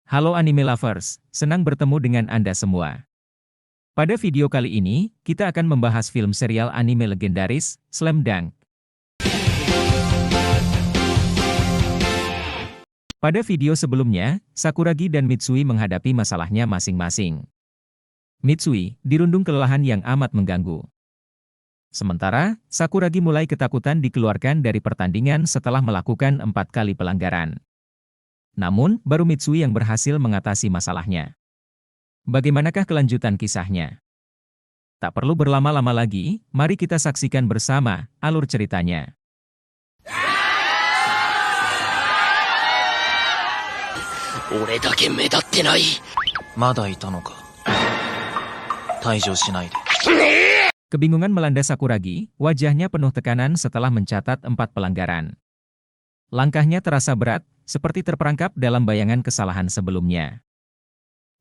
Halo anime lovers, senang bertemu dengan Anda semua. Pada video kali ini, kita akan membahas film serial anime legendaris, Slam Dunk. Pada video sebelumnya, Sakuragi dan Mitsui menghadapi masalahnya masing-masing. Mitsui dirundung kelelahan yang amat mengganggu. Sementara, Sakuragi mulai ketakutan dikeluarkan dari pertandingan setelah melakukan 4 kali pelanggaran. Namun, baru Mitsui yang berhasil mengatasi masalahnya. Bagaimanakah kelanjutan kisahnya? Tak perlu berlama-lama lagi, mari kita saksikan bersama alur ceritanya. 俺だけ目立ってない。まだいたのか。退場しないで。 Kebingungan melanda Sakuragi, wajahnya penuh tekanan setelah mencatat 4 pelanggaran. Langkahnya terasa berat, seperti terperangkap dalam bayangan kesalahan sebelumnya.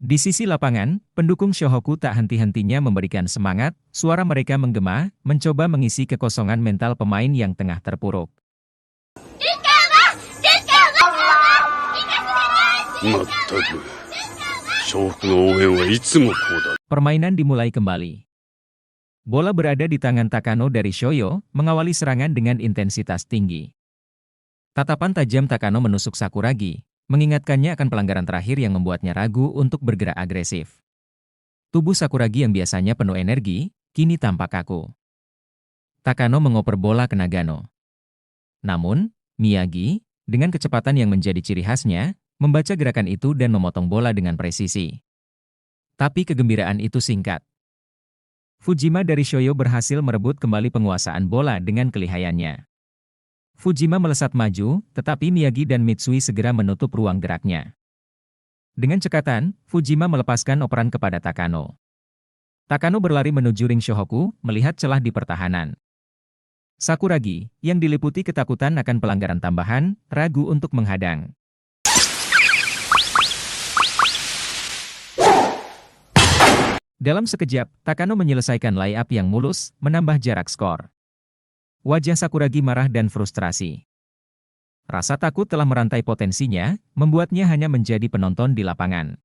Di sisi lapangan, pendukung Shohoku tak henti-hentinya memberikan semangat, suara mereka menggema, mencoba mengisi kekosongan mental pemain yang tengah terpuruk. まったく、笑福の応援はいつもこうだ。 Permainan dimulai kembali. Bola berada di tangan Takano dari Shoyo, mengawali serangan dengan intensitas tinggi. Tatapan tajam Takano menusuk Sakuragi, mengingatkannya akan pelanggaran terakhir yang membuatnya ragu untuk bergerak agresif. Tubuh Sakuragi yang biasanya penuh energi, kini tampak kaku. Takano mengoper bola ke Nagano. Namun, Miyagi, dengan kecepatan yang menjadi ciri khasnya, membaca gerakan itu dan memotong bola dengan presisi. Tapi kegembiraan itu singkat. Fujima dari Shoyo berhasil merebut kembali penguasaan bola dengan kelihayannya. Fujima melesat maju, tetapi Miyagi dan Mitsui segera menutup ruang geraknya. Dengan cekatan, Fujima melepaskan operan kepada Takano. Takano berlari menuju ring Shohoku, melihat celah di pertahanan. Sakuragi, yang diliputi ketakutan akan pelanggaran tambahan, ragu untuk menghadang. Dalam sekejap, Takano menyelesaikan layup yang mulus, menambah jarak skor. Wajah Sakuragi marah dan frustrasi. Rasa takut telah merantai potensinya, membuatnya hanya menjadi penonton di lapangan.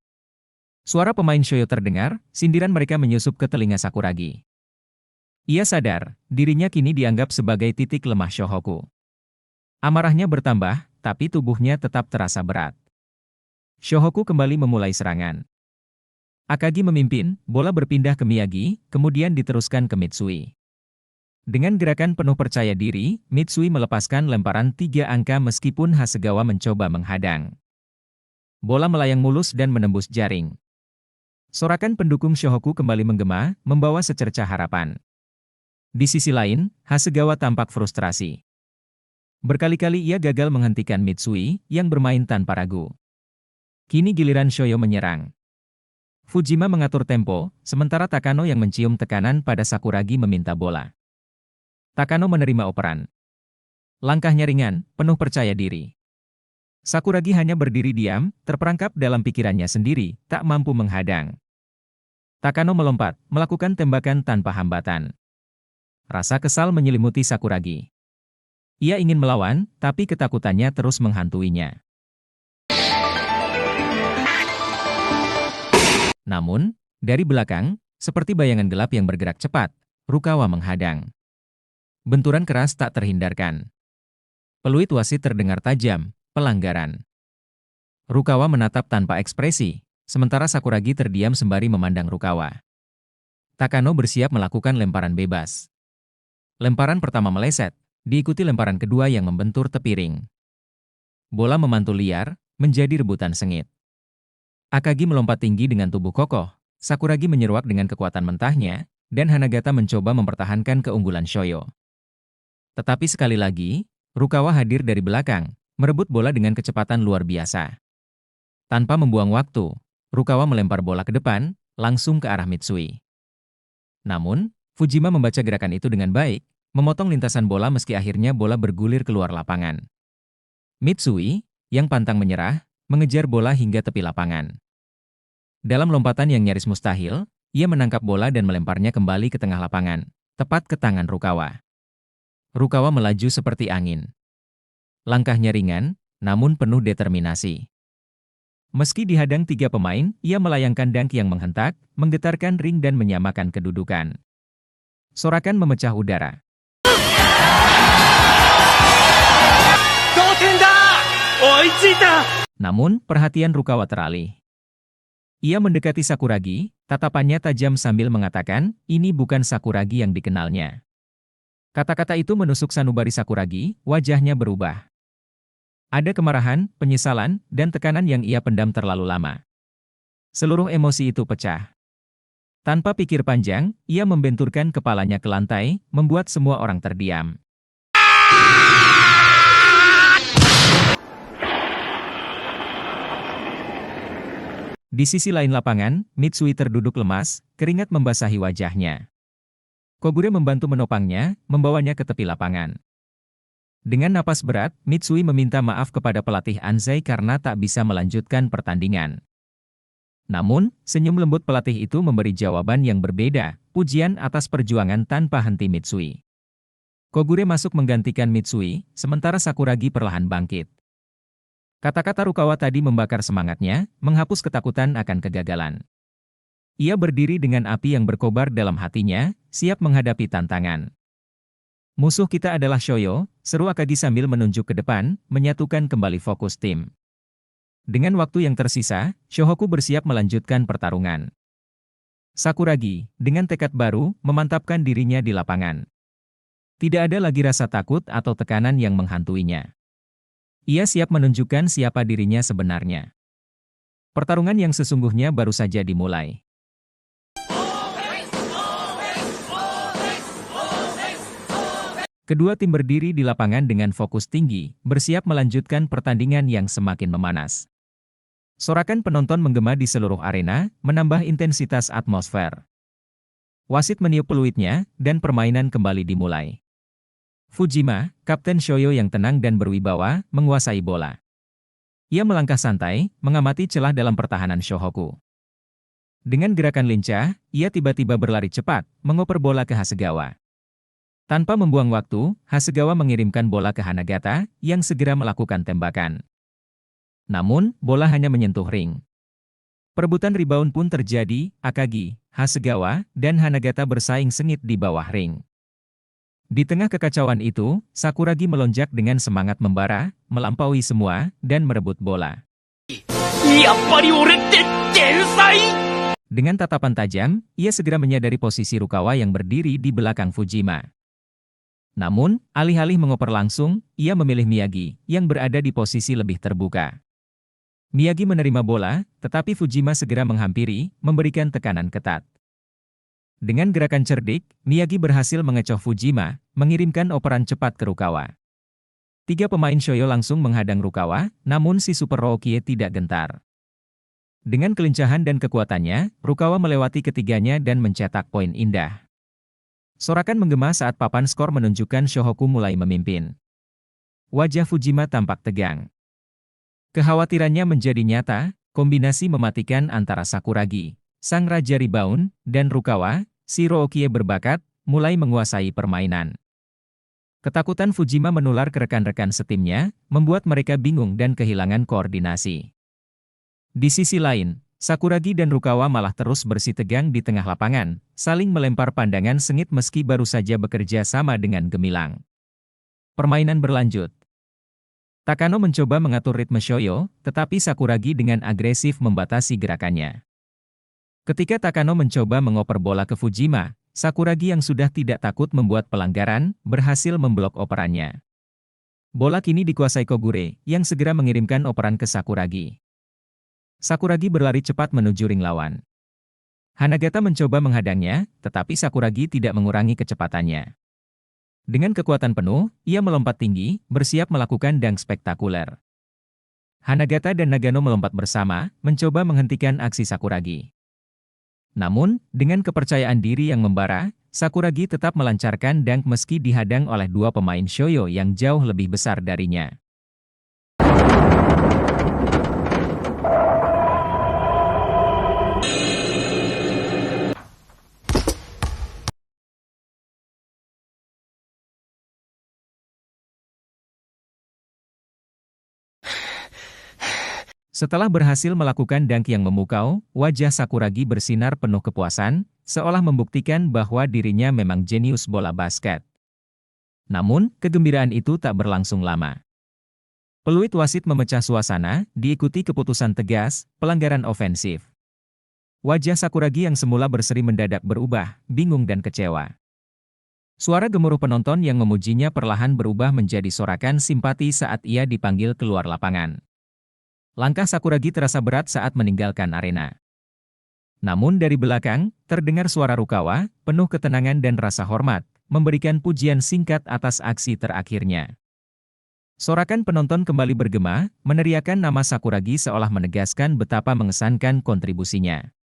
Suara pemain Shoyo terdengar, sindiran mereka menyusup ke telinga Sakuragi. Ia sadar, dirinya kini dianggap sebagai titik lemah Shohoku. Amarahnya bertambah, tapi tubuhnya tetap terasa berat. Shohoku kembali memulai serangan. Akagi memimpin, bola berpindah ke Miyagi, kemudian diteruskan ke Mitsui. Dengan gerakan penuh percaya diri, Mitsui melepaskan lemparan 3 angka meskipun Hasegawa mencoba menghadang. Bola melayang mulus dan menembus jaring. Sorakan pendukung Shohoku kembali menggema, membawa secercah harapan. Di sisi lain, Hasegawa tampak frustrasi. Berkali-kali ia gagal menghentikan Mitsui, yang bermain tanpa ragu. Kini giliran Shoyo menyerang. Fujima mengatur tempo, sementara Takano yang mencium tekanan pada Sakuragi meminta bola. Takano menerima operan. Langkahnya ringan, penuh percaya diri. Sakuragi hanya berdiri diam, terperangkap dalam pikirannya sendiri, tak mampu menghadang. Takano melompat, melakukan tembakan tanpa hambatan. Rasa kesal menyelimuti Sakuragi. Ia ingin melawan, tapi ketakutannya terus menghantuinya. Namun, dari belakang, seperti bayangan gelap yang bergerak cepat, Rukawa menghadang. Benturan keras tak terhindarkan. Peluit wasit terdengar tajam, pelanggaran. Rukawa menatap tanpa ekspresi, sementara Sakuragi terdiam sembari memandang Rukawa. Takano bersiap melakukan lemparan bebas. Lemparan pertama meleset, diikuti lemparan kedua yang membentur tepi ring. Bola memantul liar, menjadi rebutan sengit. Akagi melompat tinggi dengan tubuh kokoh, Sakuragi menyeruak dengan kekuatan mentahnya, dan Hanagata mencoba mempertahankan keunggulan Shoyo. Tetapi sekali lagi, Rukawa hadir dari belakang, merebut bola dengan kecepatan luar biasa. Tanpa membuang waktu, Rukawa melempar bola ke depan, langsung ke arah Mitsui. Namun, Fujima membaca gerakan itu dengan baik, memotong lintasan bola meski akhirnya bola bergulir keluar lapangan. Mitsui, yang pantang menyerah, mengejar bola hingga tepi lapangan. Dalam lompatan yang nyaris mustahil, ia menangkap bola dan melemparnya kembali ke tengah lapangan, tepat ke tangan Rukawa. Rukawa melaju seperti angin. Langkahnya ringan, namun penuh determinasi. Meski dihadang 3 pemain, ia melayangkan dunk yang menghentak, menggetarkan ring dan menyamakan kedudukan. Sorakan memecah udara. Namun, perhatian Rukawa teralih. Ia mendekati Sakuragi, tatapannya tajam sambil mengatakan, ini bukan Sakuragi yang dikenalnya. Kata-kata itu menusuk sanubari Sakuragi, wajahnya berubah. Ada kemarahan, penyesalan, dan tekanan yang ia pendam terlalu lama. Seluruh emosi itu pecah. Tanpa pikir panjang, ia membenturkan kepalanya ke lantai, membuat semua orang terdiam. Di sisi lain lapangan, Mitsui terduduk lemas, keringat membasahi wajahnya. Kogure membantu menopangnya, membawanya ke tepi lapangan. Dengan napas berat, Mitsui meminta maaf kepada pelatih Anzai karena tak bisa melanjutkan pertandingan. Namun, senyum lembut pelatih itu memberi jawaban yang berbeda, pujian atas perjuangan tanpa henti Mitsui. Kogure masuk menggantikan Mitsui, sementara Sakuragi perlahan bangkit. Kata-kata Rukawa tadi membakar semangatnya, menghapus ketakutan akan kegagalan. Ia berdiri dengan api yang berkobar dalam hatinya, siap menghadapi tantangan. Musuh kita adalah Shoyo, seru Akagi sambil menunjuk ke depan, menyatukan kembali fokus tim. Dengan waktu yang tersisa, Shohoku bersiap melanjutkan pertarungan. Sakuragi, dengan tekad baru, memantapkan dirinya di lapangan. Tidak ada lagi rasa takut atau tekanan yang menghantuinya. Ia siap menunjukkan siapa dirinya sebenarnya. Pertarungan yang sesungguhnya baru saja dimulai. Kedua tim berdiri di lapangan dengan fokus tinggi, bersiap melanjutkan pertandingan yang semakin memanas. Sorakan penonton menggema di seluruh arena, menambah intensitas atmosfer. Wasit meniup peluitnya, dan permainan kembali dimulai. Fujima, Kapten Shoyo yang tenang dan berwibawa, menguasai bola. Ia melangkah santai, mengamati celah dalam pertahanan Shohoku. Dengan gerakan lincah, ia tiba-tiba berlari cepat, mengoper bola ke Hasegawa. Tanpa membuang waktu, Hasegawa mengirimkan bola ke Hanagata, yang segera melakukan tembakan. Namun, bola hanya menyentuh ring. Perebutan rebound pun terjadi, Akagi, Hasegawa, dan Hanagata bersaing sengit di bawah ring. Di tengah kekacauan itu, Sakuragi melonjak dengan semangat membara, melampaui semua, dan merebut bola. Dengan tatapan tajam, ia segera menyadari posisi Rukawa yang berdiri di belakang Fujima. Namun, alih-alih mengoper langsung, ia memilih Miyagi, yang berada di posisi lebih terbuka. Miyagi menerima bola, tetapi Fujima segera menghampiri, memberikan tekanan ketat. Dengan gerakan cerdik, Miyagi berhasil mengecoh Fujima, mengirimkan operan cepat ke Rukawa. 3 pemain Shoyo langsung menghadang Rukawa, namun si Super Rookie tidak gentar. Dengan kelincahan dan kekuatannya, Rukawa melewati ketiganya dan mencetak poin indah. Sorakan menggema saat papan skor menunjukkan Shohoku mulai memimpin. Wajah Fujima tampak tegang. Kekhawatirannya menjadi nyata, kombinasi mematikan antara Sakuragi, sang raja rebound, dan Rukawa, si Rookie berbakat, mulai menguasai permainan. Ketakutan Fujima menular ke rekan-rekan setimnya, membuat mereka bingung dan kehilangan koordinasi. Di sisi lain, Sakuragi dan Rukawa malah terus bersitegang di tengah lapangan, saling melempar pandangan sengit meski baru saja bekerja sama dengan gemilang. Permainan berlanjut. Takano mencoba mengatur ritme Shoyo, tetapi Sakuragi dengan agresif membatasi gerakannya. Ketika Takano mencoba mengoper bola ke Fujima, Sakuragi yang sudah tidak takut membuat pelanggaran, berhasil memblok operannya. Bola kini dikuasai Kogure, yang segera mengirimkan operan ke Sakuragi. Sakuragi berlari cepat menuju ring lawan. Hanagata mencoba menghadangnya, tetapi Sakuragi tidak mengurangi kecepatannya. Dengan kekuatan penuh, ia melompat tinggi, bersiap melakukan dunk spektakuler. Hanagata dan Nagano melompat bersama, mencoba menghentikan aksi Sakuragi. Namun, dengan kepercayaan diri yang membara, Sakuragi tetap melancarkan dunk meski dihadang oleh 2 pemain Shoyo yang jauh lebih besar darinya. Setelah berhasil melakukan dunk yang memukau, wajah Sakuragi bersinar penuh kepuasan, seolah membuktikan bahwa dirinya memang jenius bola basket. Namun, kegembiraan itu tak berlangsung lama. Peluit wasit memecah suasana, diikuti keputusan tegas, pelanggaran ofensif. Wajah Sakuragi yang semula berseri mendadak berubah, bingung dan kecewa. Suara gemuruh penonton yang memujinya perlahan berubah menjadi sorakan simpati saat ia dipanggil keluar lapangan. Langkah Sakuragi terasa berat saat meninggalkan arena. Namun dari belakang, terdengar suara Rukawa, penuh ketenangan dan rasa hormat, memberikan pujian singkat atas aksi terakhirnya. Sorakan penonton kembali bergema, meneriakan nama Sakuragi seolah menegaskan betapa mengesankan kontribusinya.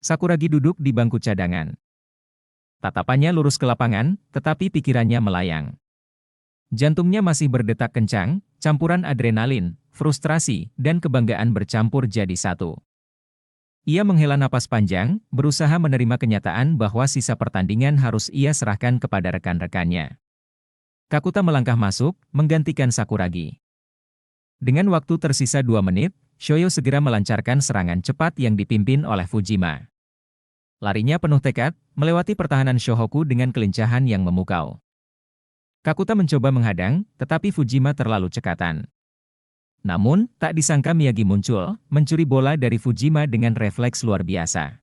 Sakuragi duduk di bangku cadangan. Tatapannya lurus ke lapangan, tetapi pikirannya melayang. Jantungnya masih berdetak kencang, campuran adrenalin, frustrasi, dan kebanggaan bercampur jadi satu. Ia menghela napas panjang, berusaha menerima kenyataan bahwa sisa pertandingan harus ia serahkan kepada rekan-rekannya. Kakuta melangkah masuk, menggantikan Sakuragi. Dengan waktu tersisa 2 menit, Shoyo segera melancarkan serangan cepat yang dipimpin oleh Fujima. Larinya penuh tekad, melewati pertahanan Shohoku dengan kelincahan yang memukau. Kakuta mencoba menghadang, tetapi Fujima terlalu cekatan. Namun, tak disangka Miyagi muncul, mencuri bola dari Fujima dengan refleks luar biasa.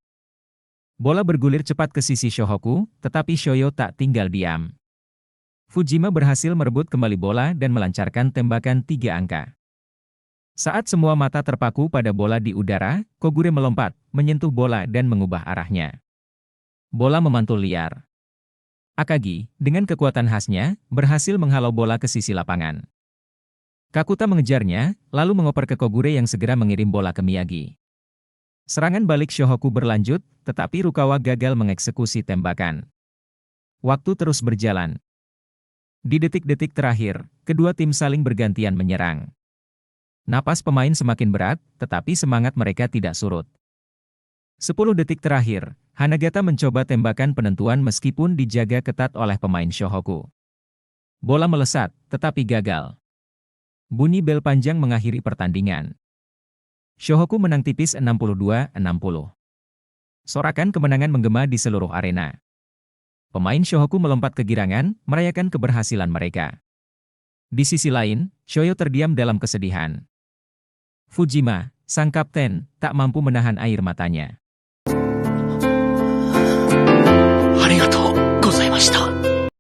Bola bergulir cepat ke sisi Shohoku, tetapi Shoyo tak tinggal diam. Fujima berhasil merebut kembali bola dan melancarkan tembakan 3 angka. Saat semua mata terpaku pada bola di udara, Kogure melompat, menyentuh bola dan mengubah arahnya. Bola memantul liar. Akagi, dengan kekuatan khasnya, berhasil menghalau bola ke sisi lapangan. Kakuta mengejarnya, lalu mengoper ke Kogure yang segera mengirim bola ke Miyagi. Serangan balik Shohoku berlanjut, tetapi Rukawa gagal mengeksekusi tembakan. Waktu terus berjalan. Di detik-detik terakhir, kedua tim saling bergantian menyerang. Napas pemain semakin berat, tetapi semangat mereka tidak surut. 10 detik terakhir, Hanagata mencoba tembakan penentuan meskipun dijaga ketat oleh pemain Shohoku. Bola melesat, tetapi gagal. Bunyi bel panjang mengakhiri pertandingan. Shohoku menang tipis 62-60. Sorakan kemenangan menggema di seluruh arena. Pemain Shohoku melompat kegirangan, merayakan keberhasilan mereka. Di sisi lain, Shoyo terdiam dalam kesedihan. Fujima, sang kapten, tak mampu menahan air matanya.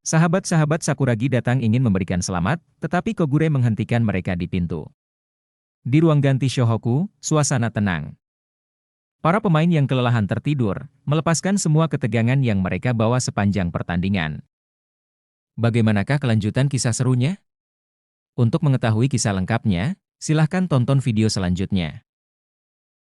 Sahabat-sahabat Sakuragi datang ingin memberikan selamat, tetapi Kogure menghentikan mereka di pintu. Di ruang ganti Shohoku, suasana tenang. Para pemain yang kelelahan tertidur, melepaskan semua ketegangan yang mereka bawa sepanjang pertandingan. Bagaimanakah kelanjutan kisah serunya? Untuk mengetahui kisah lengkapnya, silahkan tonton video selanjutnya.